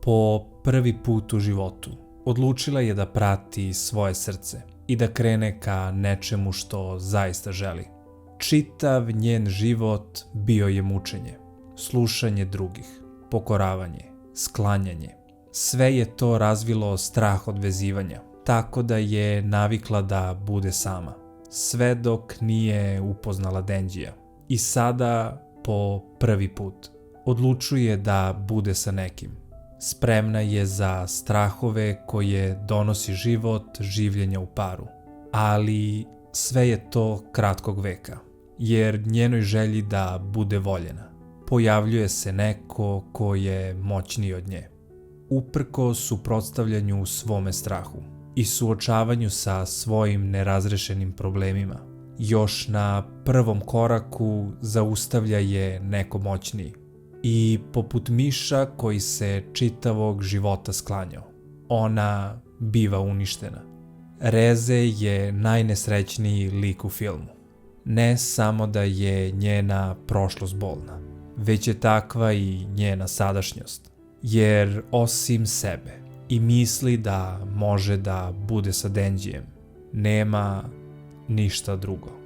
Po prvi put u životu odlučila je da prati svoje srce i da krene ka nečemu što zaista želi. Čitav njen život bio je mučenje, slušanje drugih, pokoravanje, sklanjanje. Sve je to razvilo strah od vezivanja, tako da je navikla da bude sama, sve dok nije upoznala Denđija. I sada, po prvi put, odlučuje da bude sa nekim. Spremna je za strahove koje donosi život življenja u paru. Ali sve je to kratkog veka, jer njenoj želji da bude voljena pojavljuje se neko ko je moćniji od nje. Uprko suprotstavljanju svome strahu i suočavanju sa svojim nerazrešenim problemima, još na prvom koraku zaustavlja je neko moćniji. I poput miša koji se čitavog života sklanjao, ona biva uništena. Reze je najnesrećniji lik u filmu. Ne samo da je njena prošlost bolna, već je takva i njena sadašnjost. Jer osim sebe i misli da može da bude sa Denđijem, nema ništa drugo.